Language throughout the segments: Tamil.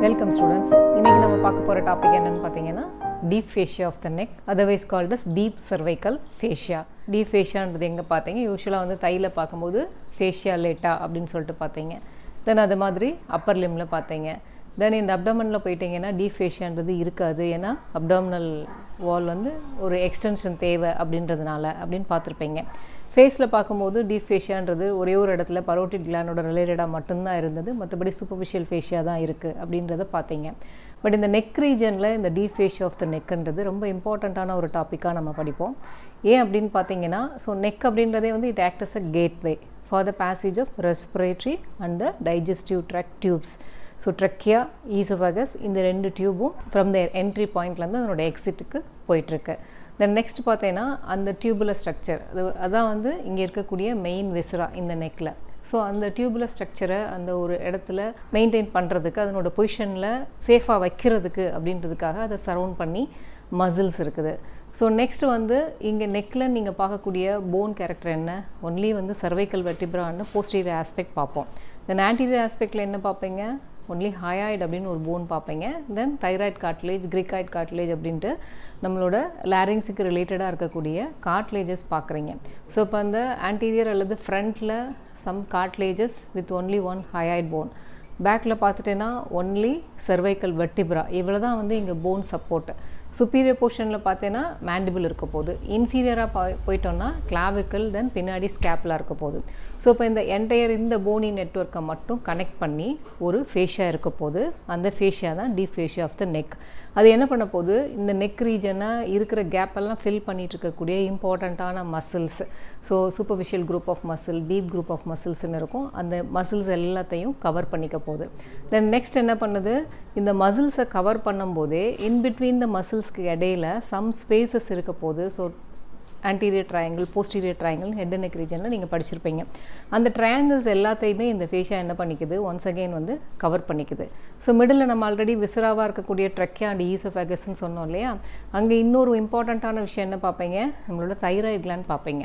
Welcome students. இன்னைக்கு நம்ம பார்க்க போற டாபிக் என்னன்னு பாத்தீங்கன்னா deep fascia of the neck, otherwise called as deep cervical fascia. Deep fasciaன்றது எங்க பாத்தீங்க யூசுவலா வந்து தைல பாக்கும்போது fascia lata அப்படினு சொல்லிட்டு பாத்தீங்க. தென் அது மாதிரி upper limbல பாத்தீங்க. தென் இந்த அப்டமன்ல போயிட்டீங்கன்னா deep fasciaன்றது இருக்காது. ஏன்னா abdominal wall வந்து ஒரு எக்ஸ்டென்ஷன் தேவை அப்படின்றதுனால அப்படினு பார்த்திருப்பீங்க. ஃபேஸில் பார்க்கும்போது டீப் ஃபேஷியான்றது ஒரே ஒரு இடத்துல பரோட்டிட் கிளானோட ரிலேட்டடாக மட்டும்தான் இருந்தது, மற்றபடி சூப்பர்ஃபிஷியல் ஃபேஷியா தான் இருக்குது அப்படின்றத பார்த்தீங்க. பட் இந்த நெக் ரீஜனில் இந்த டீப் ஃபேஷியா ஆஃப் த நெக்ன்றது ரொம்ப இம்பார்ட்டண்ட்டான ஒரு டாப்பிக்காக நம்ம படிப்போம். ஏன் அப்படின்னு பார்த்தீங்கன்னா, ஸோ நெக் அப்படின்றதே வந்து it act as a gateway for the passage of respiratory and the digestive tract tubes. So trachea, oesophagus இந்த ரெண்டு டியூபும் ஃப்ரம் த என்ட்ரி பாயிண்ட்லேருந்து அதனோட எக்ஸிட்டுக்கு போயிட்டுருக்கு. தென் நெக்ஸ்ட் பார்த்தீங்கன்னா அந்த டியூபுலர் ஸ்ட்ரக்சர் அதான் வந்து இங்கே இருக்கக்கூடிய மெயின் விசரா இந்த நெக்கில். ஸோ அந்த டியூபுலர் ஸ்ட்ரக்சரை அந்த ஒரு இடத்துல மெயின்டைன் பண்ணுறதுக்கு அதனோட பொசிஷனில் சேஃபாக வைக்கிறதுக்கு அப்படின்றதுக்காக அதை சரவுண்ட் பண்ணி மசில்ஸ் இருக்குது. ஸோ நெக்ஸ்ட் வந்து இங்கே நெக்கில் நீங்கள் பார்க்கக்கூடிய போன் கேரக்டர் என்ன, ஒன்லி வந்து சர்வைக்கல் வெர்டிப்ரான்னு போஸ்டீரியர் ஆஸ்பெக்ட் பார்ப்போம். தென் ஆன்டீரியர் ஆஸ்பெக்டில் என்ன பார்ப்பீங்க, ஒன்லி ஹயாய்டு அப்படின்னு ஒரு போன் பார்ப்பீங்க. தென் தைராய்ட் கார்ட்லேஜ், கிரிக்காய்ட் கார்ட்லேஜ் அப்படின்ட்டு நம்மளோட லாரிங்ஸுக்கு ரிலேட்டடாக இருக்கக்கூடிய கார்ட்லேஜஸ் பார்க்குறீங்க. ஸோ இப்போ அந்த ஆன்டீரியர் அல்லது ஃப்ரண்ட்டில் some cartilages with only one hyoid bone, பேக்கில் பார்த்துட்டேன்னா ஒன்லி சர்வைக்கல் வெர்டிப்ரா, இவ்வளோ தான் வந்து இங்கே போன் சப்போர்ட்டு. சுப்பீரியர் போர்ஷனில் பார்த்தீங்கன்னா மேண்டிபிள் இருக்க போகுது, இன்ஃபீரியராக போயிட்டோன்னா கிளாவிக்கல், தென் பின்னாடி ஸ்கேப்லாக இருக்க போகுது. ஸோ இப்போ இந்த என்டையர் இந்த போனி நெட்வொர்க்கை மட்டும் கனெக்ட் பண்ணி ஒரு ஃபேஷியா இருக்க போகுது. அந்த ஃபேஷியா தான் deep fascia of the neck. அது என்ன பண்ண போகுது, இந்த நெக் ரீஜனை இருக்கிற கேப்பெல்லாம் ஃபில் பண்ணிகிட்டு இருக்கக்கூடிய இம்பார்ட்டண்ட்டான muscles, so superficial group of muscle, deep group of மசில்ஸ்ன்னு இருக்கும், அந்த மசில்ஸ் எல்லாத்தையும் கவர் பண்ணிக்க போகுது. தென் நெக்ஸ்ட் என்ன பண்ணுது, இந்த மசில்ஸை கவர் பண்ணும்போதே இன்பிட்வீன் த மசில்ஸ்க்கு இடையில சம் ஸ்பேசஸ் இருக்க போகுது. So anterior triangle, posterior triangle head and neck ரீஜனில் நீங்கள் படிச்சிருப்பீங்க. அந்த ட்ரையாங்கிள்ஸ் எல்லாத்தையுமே இந்த ஃபேஷியா என்ன பண்ணிக்குது, ஒன்ஸ் அகெயின் வந்து கவர் பண்ணிக்குது. ஸோ மிடில் நம்ம ஆல்ரெடி விசராவாக இருக்கக்கூடிய ட்ரக்கியா அண்ட் ஈசோஃபேகஸ்ன்னு சொன்னோம் இல்லையா, அங்கே இன்னொரு இம்பார்ட்டண்ட்டான விஷயம் என்ன பார்ப்பீங்க, நம்மளோட தைராய்ட் கிளாண்ட் பார்ப்பீங்க.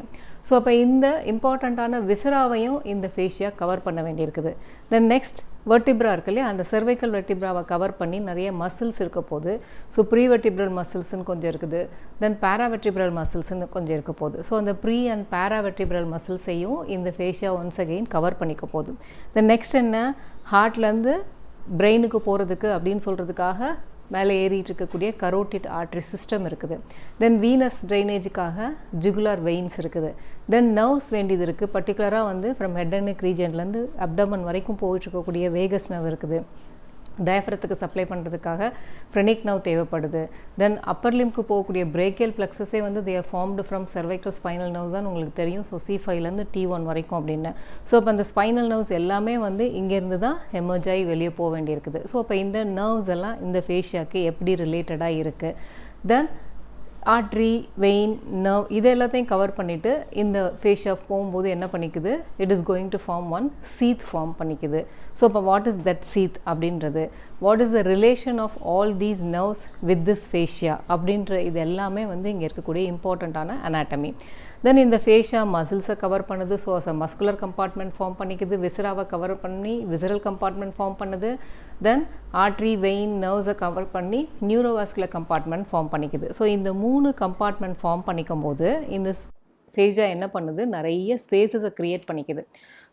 ஸோ அப்போ இந்த இம்பார்ட்டண்ட்டான விசராவையும் இந்த ஃபேஷியா கவர் பண்ண வேண்டியிருக்குது. தென் நெக்ஸ்ட் வெர்டிப்ரா இருக்கு இல்லையா, அந்த சர்வைக்கல் வெர்டிப்ராவை கவர் பண்ணி நிறைய மசில்ஸ் இருக்க போகுது. ஸோ ப்ரீ வெர்டிப்ரல் மசில்ஸ்ன்னு கொஞ்சம் இருக்குது, தென் பேராவெர்டிப்ரல் மசில்ஸ்ன்னு கொஞ்சம் இருக்க போகுது. ஸோ அந்த ப்ரீ அண்ட் பேராவெர்டிப்ரல் மசில்ஸையும் இந்த ஃபேஷியா ஒன்ஸ் அகெயின் கவர் பண்ணிக்க போகுது. தென் நெக்ஸ்ட் என்ன, ஹார்ட்லேருந்து பிரெயினுக்கு போகிறதுக்கு அப்படின்னு சொல்கிறதுக்காக மேலே ஏறிட்டு இருக்கக்கூடிய கரோட்டிட் ஆர்ட்ரி சிஸ்டம் இருக்குது. தென் வீனஸ் ட்ரைனேஜுக்காக ஜுகுலார் வெயின்ஸ் இருக்குது. தென் நர்வ்ஸ் வேண்டியது இருக்குது, பர்டிகுலராக வந்து ஃப்ரம் ஹெட் அண்ட் நெக் ரீஜன்லேருந்து அப்டமன் வரைக்கும் போயிட்டு இருக்கக்கூடிய வேகஸ் நர்வ் இருக்குது. டயஃப்ரத்துக்கு சப்ளை பண்ணுறதுக்காக ஃப்ரெனிக் நர்வ் தேவைப்படுது. தென் அப்பர் லிம்க்கு போகக்கூடிய பிரேக்கியல் பிளக்ஸஸே வந்து they are formed from cervical spinal nerves தான் உங்களுக்கு தெரியும். ஸோ C5லேருந்து T1 வரைக்கும் அப்படின்னு. ஸோ இப்போ அந்த ஸ்பைனல் நர்வ்ஸ் எல்லாமே வந்து இங்கேருந்து தான் எமர்ஜ் ஆகி வெளியே போக வேண்டியிருக்குது. ஸோ இப்போ இந்த நர்வ்ஸ் எல்லாம் இந்த ஃபேஷியாவுக்கு எப்படி ரிலேட்டடாக இருக்குது. தென் ஆர்ட்ரி, வெயின், நர்வ் இது எல்லாத்தையும் கவர் பண்ணிவிட்டு இந்த ஃபேஷியா போகும்போது என்ன பண்ணிக்குது, it is going to form one sheath form பண்ணிக்குது. ஸோ இப்போ வாட் இஸ் தட் சீத் அப்படின்றது, what is the relation of all these nerves with this fascia அப்படின்ற இது எல்லாமே வந்து இங்கே இருக்கக்கூடிய இம்பார்ட்டண்ட்டான அனாட்டமி. தென் இந்த ஃபேஷியா மசில்ஸை கவர் பண்ணுது, so as a muscular compartment form பண்ணிக்குது, விசராவை கவர் பண்ணி விசரல் கம்பார்ட்மெண்ட் ஃபார்ம் பண்ணுது. தென் ஆர்ட்ரி, வெயின், நர்வ்ஸை கவர் பண்ணி நியூரோவாஸ்குலர் கம்பார்ட்மெண்ட் ஃபார்ம் பண்ணிக்குது. ஸோ இந்த 3 கம்பார்ட்மெண்ட் ஃபார்ம் பண்ணிக்கும் போது இந்த ஃபேஷியா என்ன பண்ணுது, நிறைய ஸ்பேஸஸை க்ரியேட் பண்ணிக்குது.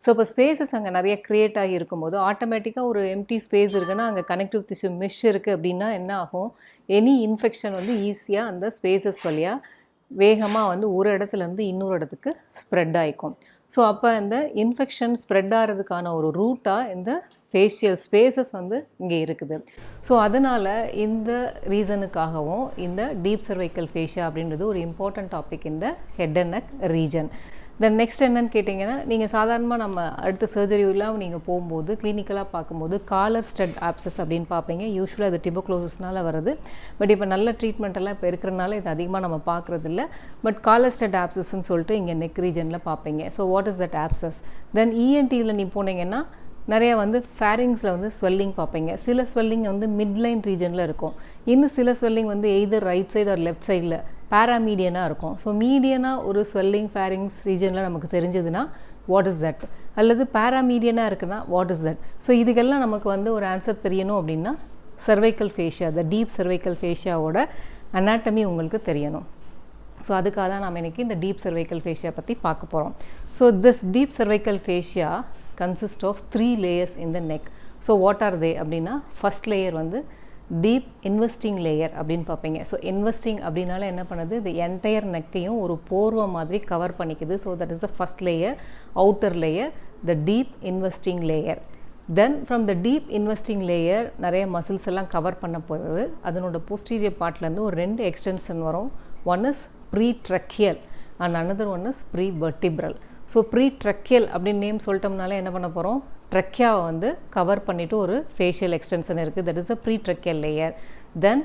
ஸோ இப்போ ஸ்பேசஸ் அங்கே நிறைய க்ரியேட் ஆகி இருக்கும்போது ஆட்டோமேட்டிக்காக ஒரு எம்டி ஸ்பேஸ் இருக்குன்னா அங்கே கனெக்டிவ் டிஷ்யூ மெஷ் இருக்குது அப்படின்னா என்ன ஆகும், எனி இன்ஃபெக்ஷன் வந்து ஈஸியாக அந்த ஸ்பேசஸ் வழியாக வேகமாக வந்து ஒரு இடத்துலேருந்து இன்னொரு இடத்துக்கு ஸ்ப்ரெட் ஆகிக்கும். ஸோ அப்போ இந்த இன்ஃபெக்ஷன் ஸ்ப்ரெட் ஆகிறதுக்கான ஒரு ரூட்டாக இந்த ஃபேஷியல் ஸ்பேசஸ் வந்து இங்கே இருக்குது. ஸோ அதனால் இந்த ரீசனுக்காகவும் இந்த டீப் சர்வைக்கல் ஃபேஷியா அப்படின்றது ஒரு இம்பார்ட்டன்ட் டாபிக் இந்த head and neck region. Then next என்னன்னு கேட்டிங்கன்னா, நீங்கள் சாதாரணமாக நம்ம அடுத்த சர்ஜரிலாம் நீங்கள் போகும்போது கிளினிக்கலாக பார்க்கும்போது காலர் ஸ்டட் ஆப்சஸ் அப்படின்னு பார்ப்பீங்க. யூஸ்வலாக அது டியூபர்குலோசிஸ்னால வருது. பட் இப்போ நல்ல ட்ரீட்மெண்ட் எல்லாம் இப்போ இருக்கிறனால இது அதிகமாக நம்ம பார்க்குறதில்ல. பட் காலர் ஸ்டட் ஆப்சஸ்ன்னு சொல்லிட்டு இங்கே நெக் ரீஜனில் பார்ப்பீங்க. So what is that abscess. Then இஎன்டியில் நீ போனீங்கன்னா நிறைய வந்து ஃபேரிங்ஸில் வந்து ஸ்வெல்லிங் பார்ப்பீங்க. சில ஸ்வெல்லிங் வந்து மிட்லைன் ரீஜனில் இருக்கும், இன்னும் சில ஸ்வெல்லிங் வந்து either right side or left சைடில் பேராமீடியனாக இருக்கும். ஸோ மீடியனாக ஒரு ஸ்வெல்லிங் ஃபேரிங்ஸ் ரீஜனில் நமக்கு தெரிஞ்சதுன்னா வாட் இஸ் தட், அல்லது பேராமீடியனாக இருக்குன்னா வாட் இஸ் தட். ஸோ இதுக்கெல்லாம் நமக்கு வந்து ஒரு ஆன்சர் தெரியணும் அப்படின்னா cervical fascia, the deep cervical fascia ஓட anatomy உங்களுக்கு தெரியணும். ஸோ அதுக்காக தான் நாம் இன்றைக்கி இந்த டீப் cervical fascia பற்றி பார்க்க போகிறோம். So this deep cervical fascia consists of 3 layers in the neck. So what are they அப்படின்னா first layer வந்து டீப் இன்வெஸ்டிங் லேயர் அப்படின்னு பார்ப்பீங்க. ஸோ இன்வெஸ்டிங் அப்படின்னால என்ன பண்ணுது, இந்த என்டையர் நெக்கையும் ஒரு போர்வை மாதிரி கவர் பண்ணிக்குது. So that is the first layer, outer layer, the deep investing layer. Then from the deep investing layer நிறைய மசில்ஸ் எல்லாம் கவர் பண்ண போகிறது. அதனோட போஸ்டீரியர் பார்ட்லேருந்து ஒரு 2 எக்ஸ்டென்ஷன் வரும். One is pretracheal and another one is prevertebral. So pretracheal அப்படின்னு நேம் சொல்லிட்டோம்னாலே என்ன பண்ண போகிறோம், ட்ரெக்கியாவை வந்து கவர் பண்ணிவிட்டு ஒரு ஃபேஷியல் எக்ஸ்டென்ஷன் இருக்குது, that is a pretracheal layer. Then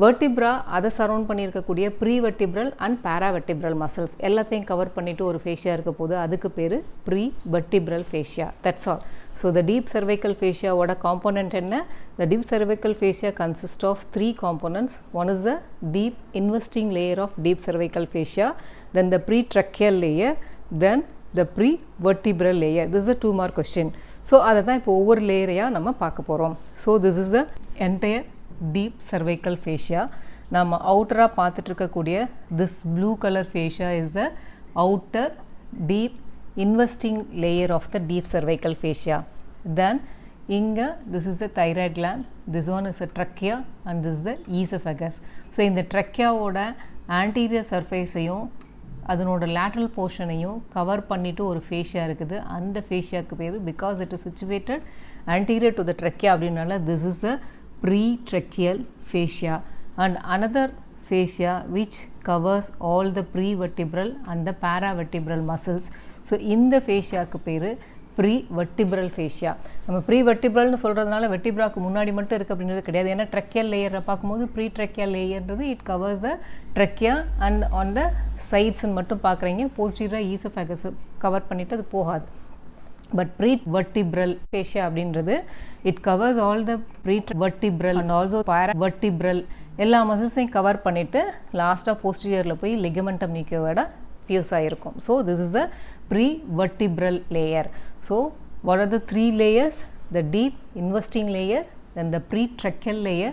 vertebra அதை சரௌண்ட் பண்ணியிருக்கக்கூடிய ப்ரீவெர்டிப்ரல் அண்ட் பேராவெர்டிப்ரல் மசில்ஸ் எல்லாத்தையும் கவர் பண்ணிவிட்டு ஒரு ஃபேஷியா இருக்க போது அதுக்கு பேர் prevertebral fascia. That's all. So the deep cervical fasciaவோட காம்போனன்ட் என்ன, the deep cervical fascia consists of 3 components. One is the deep investing layer of deep cervical fascia, then the pretracheal layer, then the pre-vertebral layer. This is a 2 mark question. So அதை தான் இப்போ ஒவ்வொரு லேயரையாக நம்ம பார்க்க போகிறோம். So this is the entire deep cervical fascia. நம்ம அவுட்டராக பார்த்துட்ருக்கக்கூடிய this blue colour fascia is the outer deep investing layer of the deep cervical fascia. Then இங்கே this is the thyroid gland, this one is a trachea and this is the esophagus. So இந்த ட்ரக்கியாவோட anterior surface-ஐயும் அதனோட லேட்ரல் போர்ஷனையும் கவர் பண்ணிவிட்டு ஒரு ஃபேஷியா இருக்குது. அந்த ஃபேஷியாவுக்கு பேர், because it is situated anterior to the trachea அப்படின்னால this is the pretracheal fascia. And another fascia which covers all the prevertebral and the paravertebral muscles. So இந்த ஃபேஷியாவுக்கு பேர் ப்ரீவெர்டிப்ரல் ஃபேஷியா. நம்ம ப்ரீவெர்டிப்ரல்னு சொல்கிறதுனால வெர்டிப்ராக்கு முன்னாடி மட்டும் இருக்குது அப்படின்றது கிடையாது. ஏன்னா ட்ரெக்கியல் லேயரை பார்க்கும்போது ப்ரீட்ரெக்கியல் லேயர்ன்றது it covers the trachea and on the சைட்ஸ்ன்னு மட்டும் பார்க்குறீங்க. போஸ்டீரியராக ஈசோஃபேகஸ் கவர் பண்ணிவிட்டு அது போகாது. பட் ப்ரீவெர்டிப்ரல் ஃபேஷியா அப்படின்றது it covers all the prevertebral and also paravertebral எல்லா மசில்ஸையும் கவர் பண்ணிவிட்டு லாஸ்ட்டாக போஸ்டீரியரில் போய் லிகமெண்டம் நியூக்ளியோட ஃபியூஸ் ஆகிருக்கும். So this is the prevertebral layer. So what are the 3 layers? The deep investing layer, then the pretracheal layer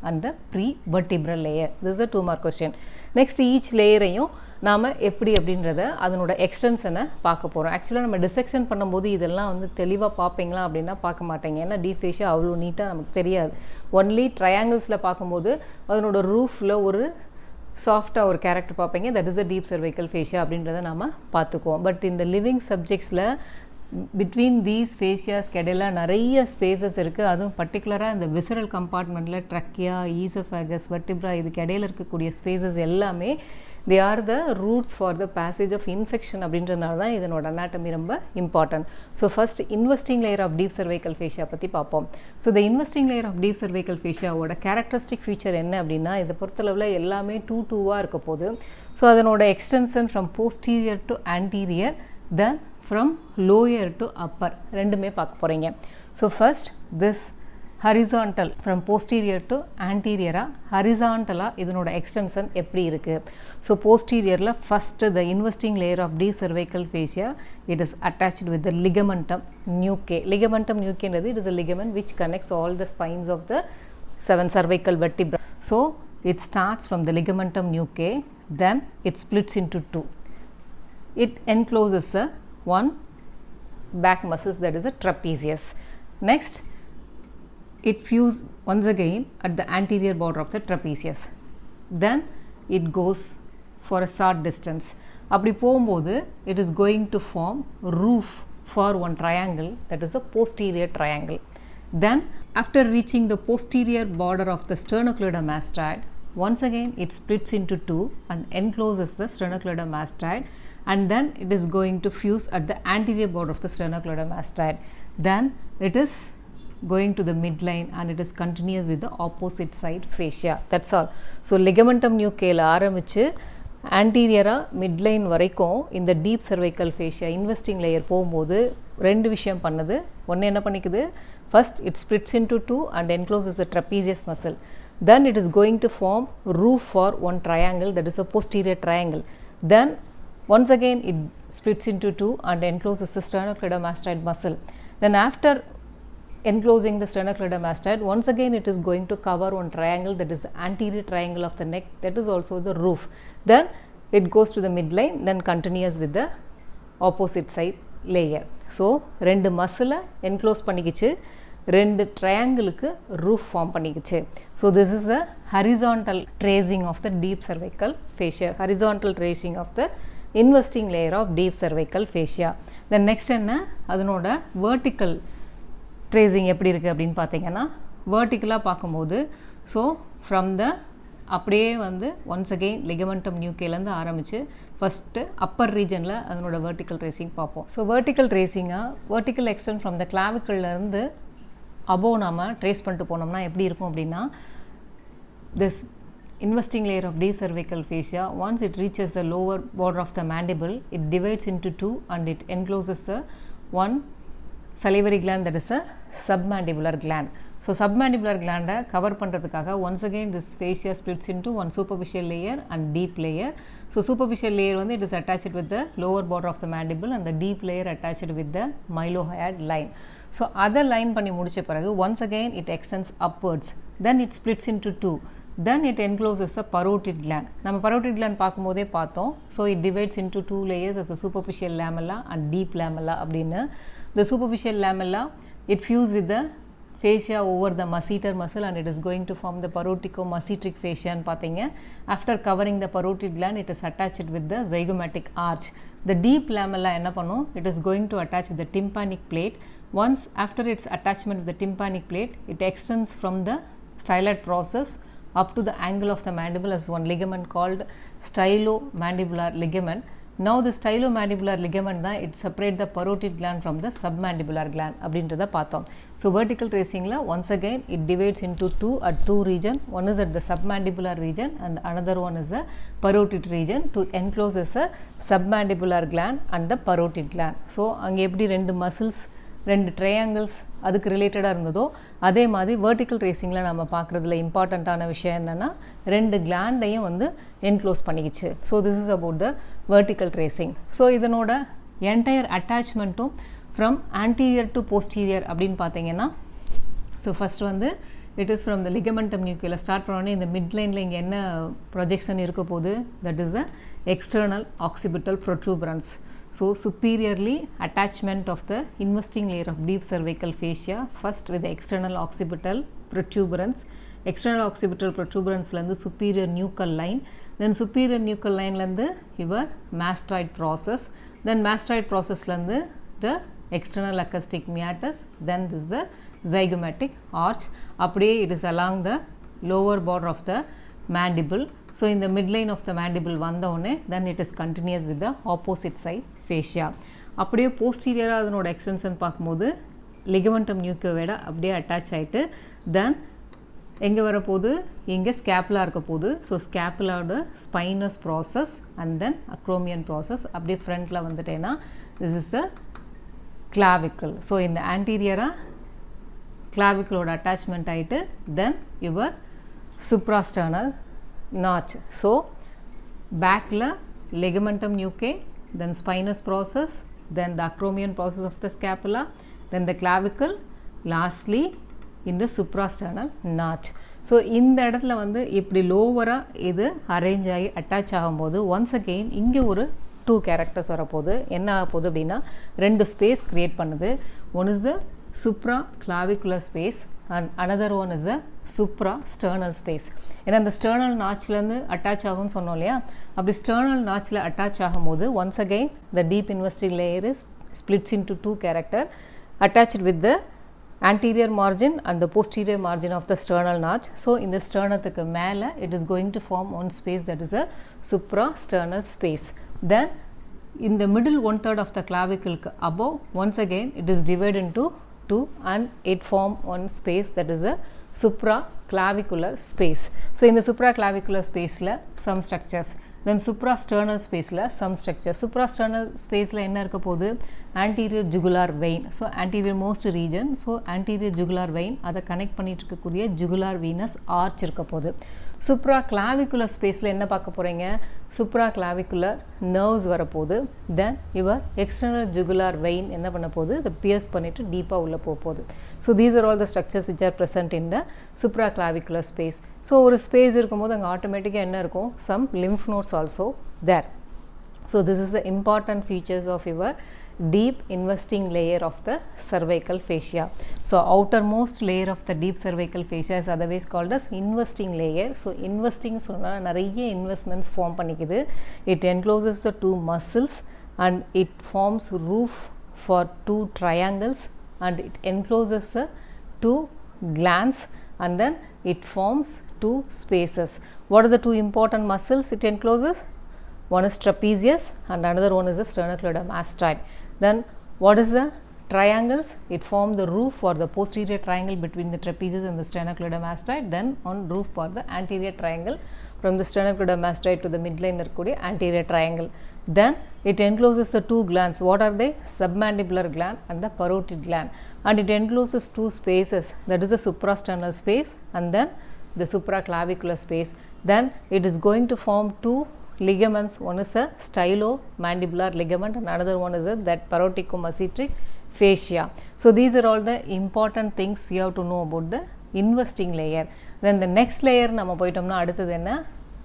and the prevertebral layer. This is a 2 mark question. Next each லேயரையும் நாம் எப்படி அப்படின்றத அதனோட எக்ஸ்டென்ஷனை பார்க்க போகிறோம். ஆக்சுவலாக நம்ம டிசெக்ஷன் பண்ணும்போது இதெல்லாம் வந்து தெளிவாக பார்ப்பீங்களா அப்படின்னா பார்க்க மாட்டேங்க. ஏன்னா டீப் ஃபேஷியா அவ்வளோ நீட்டாக நமக்கு தெரியாது. ஒன்லி ட்ரையாங்கிள்ஸில் பார்க்கும்போது அதனோட ரூஃபில் ஒரு சாஃப்டாக ஒரு கேரக்டர் பார்ப்பீங்க, that is the deep cervical fascia அப்படின்றத நாம் பார்த்துக்குவோம். பட் இந்த லிவிங் சப்ஜெக்ட்ஸில் பிட்வீன் தீஸ் ஃபேஷியாஸ்க்கு இடையில நிறைய ஸ்பேசஸ் இருக்குது. அதுவும் பர்டிகுலராக இந்த விசரல் கம்பார்ட்மெண்ட்டில் ட்ரக்கியா, ஈசோஃபேகஸ், வெர்டிப்ரா இதுக்கு இடையில இருக்கக்கூடிய ஸ்பேசஸ் எல்லாமே they are the routes for the passage of infection அப்படின்றதுனால தான் இதனோட அனாட்டமி ரொம்ப important. So first investing layer of deep cervical fascia பற்றி பார்ப்போம். So the investing layer of deep cervical fasciaவோட characteristic feature என்ன அப்படின்னா, இதை பொறுத்தளவில் எல்லாமே 2-2வாக இருக்க போகுது. ஸோ அதனோட extension from posterior to anterior, then from lower to upper ரெண்டுமே பார்க்க போகிறீங்க. So first this horizontal from posterior to ஆன்டீரியராக ஹரிசான்டலாக இதனோட எக்ஸ்டென்ஷன் எப்படி இருக்குது. ஸோ போஸ்டீரியரில் first the investing layer of deep cervical fascia it is attached with the ligamentum nuchae. Ligamentum நியூக்கேன்றது it is a ligament which connects all the spines of the 7 cervical vertebrae. So it starts from the ligamentum நியூக்கே, then it splits into 2. It encloses the one back muscles, that is the trapezius. Next it fuses once again at the anterior border of the trapezius, then it goes for a short distance. அப்படி போகும்போது it is going to form roof for one triangle, that is a posterior triangle. Then after reaching the posterior border of the sternocleidomastoid, once again it splits into 2 and encloses the sternocleidomastoid, and then it is going to fuse at the anterior border of the sternocleidomastoid. Then it is going to the midline and it is continuous with the opposite side fascia. That's all. So ligamentum nuchaeல ஆரம்பிச்சு ஆன்டீரியராக மிட்லைன் வரைக்கும் இந்த deep cervical fascia investing layer போகும்போது 2 விஷயம் பண்ணுது. ஒன்று என்ன பண்ணிக்குது, first it splits into 2 and encloses the trapezius muscle. Then it is going to form roof for one triangle, that is a posterior triangle. Then once again it splits into 2 and encloses the sternocleidomastoid muscle. Then after enclosing the sternocleidomastoid. Once again it is going to cover one triangle, that is the anterior triangle of the neck, that is also the roof. Then it goes to the midline, then continues with the opposite side layer. So ரெண்டு மசிலை என்க்ளோஸ் பண்ணிக்கிச்சு, ரெண்டு ட்ரையாங்கிளுக்கு ரூஃப் ஃபார்ம் பண்ணிக்கிச்சு. So this is a horizontal tracing of the deep cervical fascia, horizontal tracing of the investing layer of deep cervical fascia. Then next என்ன, அதனோட வெர்டிக்கல் ட்ரேசிங் எப்படி இருக்குது அப்படின்னு பார்த்தீங்கன்னா, வெர்டிக்கலாக பார்க்கும்போது ஸோ ஃப்ரம் த அப்படியே வந்து ஒன்ஸ் அகெயின் லிகமெண்டம் நியூக்கேலேருந்து ஆரம்பித்து ஃபஸ்ட்டு அப்பர் ரீஜனில் அதனோட வெர்டிக்கல் ட்ரேசிங் பார்ப்போம். ஸோ வெர்டிக்கல் ட்ரேசிங்காக வெர்டிக்கல் எக்ஸ்டென்ட் ஃப்ரம் த கிளாவிக்கல்லேருந்து அபோவ் நாம் ட்ரேஸ் பண்ணிட்டு போனோம்னா எப்படி இருக்கும் அப்படின்னா, this investing layer of deep cervical fascia, once it reaches the lower border of the mandible, it divides into two and it encloses the one salivary gland, that is a submandibular gland. So submandibular gland cover பண்றதுக்காக once again this fascia splits into one superficial layer and deep layer. So superficial layer வந்து it is attached with the lower border of the mandible and the deep layer attached with the mylohyoid line. So other line பண்ணி முடிச்ச பிறகு once again it extends upwards, then it splits into two, then it encloses the parotid gland. நம்ம parotid gland பார்க்கும்போதே பார்த்தோம். So it divides into two layers as a superficial lamella and deep lamella அப்படின்னு. The superficial lamella it fuses with the fascia over the masseter muscle and it is going to form the parotico-masseteric fascia ன்னு பார்த்தீங்க. After covering the parotid gland, it is attached with the zygomatic arch. The deep lamella என்ன பண்ணும், it is going to attach with the tympanic plate. Once after its attachment with the tympanic plate, it extends from the styloid process up to the angle of the mandible as one ligament called stylomandibular ligament. Now the stylomandibular ligament தான் it separate the parotid gland from the submandibular gland அப்படின்றத பார்த்தோம். So vertical tracingல once again it divides into two at two region. One is at the submandibular region and another one is the parotid region to enclose as a submandibular gland and the parotid gland. So அங்கே எப்படி ரெண்டு muscles ரெண்டு ட்ரையாங்கிள்ஸ் அதுக்கு ரிலேட்டடாக இருந்ததோ அதே மாதிரி வெர்டிக்கல் ட்ரேசிங்கில் நம்ம பார்க்குறதுல இம்பார்ட்டண்ட்டான விஷயம் என்னென்னா ரெண்டு கிளாண்டையும் வந்து என்க்ளோஸ் பண்ணிக்கிச்சு. So this is about the vertical tracing. So இதனோட என்டையர் அட்டாச்மெண்ட்டும் ஃப்ரம் ஆன்டீரியர் டு போஸ்டீரியர் அப்படின்னு பார்த்தீங்கன்னா, ஸோ ஃபஸ்ட் வந்து it is from the ligamentum நியூக்ளியர் ஸ்டார்ட் பண்ணோடனே இந்த மிட்லைனில் இங்கே என்ன ப்ரொஜெக்ஷன் இருக்க போகுது, that is the external occipital protuberance. So superiorly attachment of the investing layer of deep cervical fascia, first with the external occipital protuberance. External occipital protuberance லந்து superior nuchal line, then superior nuchal line லந்து your mastoid process, then mastoid process லந்து the external acoustic meatus, then this is the zygomatic arch. அப்படியே it is along the lower border of the mandible. So in the midline of the mandible வந்தோடனே then it is continuous with the opposite side fascia. அப்படியே போஸ்டீரியராக அதனோட எக்ஸ்டென்ஷன் பார்க்கும்போது லிகமெண்டம் நியூக்ளியோட அப்படியே அட்டாச் ஆகிட்டு தென் எங்கே வரப்போகுது, இங்கே ஸ்கேப்புலா இருக்க போகுது. ஸோ ஸ்கேப்புலாவோட spinous process and then acromion process அப்படியே ஃப்ரண்ட்டில் வந்துட்டேன்னா this is the clavicle. So இந்த ஆன்டீரியராக கிளாவிக்கலோட அட்டாச்மெண்ட் ஆகிட்டு then your suprasternal notch. So backல ligamentum nuchae, then spinous process, then the acromion process of the scapula, then the clavicle, lastly in the suprasternal notch. So இந்த இடத்துல வந்து இப்படி லோவராக இது அரேஞ்ச் ஆகி அட்டாச் ஆகும்போது ஒன்ஸ் அகெயின் இங்கே ஒரு டூ கேரக்டர்ஸ் வரப்போகுது. என்ன ஆக போகுது அப்படின்னா ரெண்டு ஸ்பேஸ் க்ரியேட் பண்ணுது. One is the supra clavicular space and another one is the suprasternal space. ஏன்னா இந்த ஸ்டர்னல் நாச்சிலேருந்து அட்டாச் ஆகும்னு சொன்னோம் இல்லையா, அப்படி ஸ்டர்னல் நாச்சில் அட்டாச் ஆகும்போது once again the deep investing layer is splits into two character attached with the anterior margin and the posterior margin of the sternal notch. So in the sternatuக்கு மேலே it is going to form one space, that is the suprasternal space. Then in the middle one third of the clavicle above once again it is divided into two and it form one space, that is the supraclavicular space. So in the supraclavicular space la some structures, then suprasternal space la some structures. Suprasternal space la enna irukka podu anterior jugular vein. So anterior most region, so anterior jugular vein அதை கனெக்ட் பண்ணிட்டு இருக்கக்கூடிய jugular venous arch இருக்க போகுது. supraclavicular ஸ்பேஸில் என்ன பார்க்க போகிறீங்க, supraclavicular nerves வரப்போகுது. Then your external jugular vein என்ன பண்ண போகுது, இதை பியர்ஸ் பண்ணிவிட்டு டீப்பாக உள்ளே போக போகுது. So these are all the structures which are present in the supraclavicular space. So ஒரு ஸ்பேஸ் இருக்கும்போது அங்கே ஆட்டோமேட்டிக்காக என்ன இருக்கும், some lymph nodes also there. So this is the important features of your deep investing layer of the cervical fascia. So outermost layer of the deep cervical fascia is otherwise called as investing layer. So investing சொன்னா நிறைய investments form பண்ணிக்குது. It encloses the two muscles and it forms roof for two triangles and it encloses the two glands and then it forms two spaces. What are the two important muscles it encloses? One is trapezius and another one is the sternocleidomastoid. Then what is the triangles? It forms the roof for the posterior triangle between the trapezius and the sternocleidomastoid. Then on roof for the anterior triangle from the sternocleidomastoid to the midline இருக்கக்கூடிய anterior triangle. Then it encloses the two glands. What are they? Submandibular gland and the parotid gland. And it encloses two spaces, that is the suprasternal space and then the supraclavicular space. Then it is going to form two ligaments. One is the stylomandibular ligament and another one is that paroticomacetic fascia. So these are all the important things you have to know about the investing layer. Then the next layer நம்ம போயிட்டோம்னா அடுத்தது என்ன,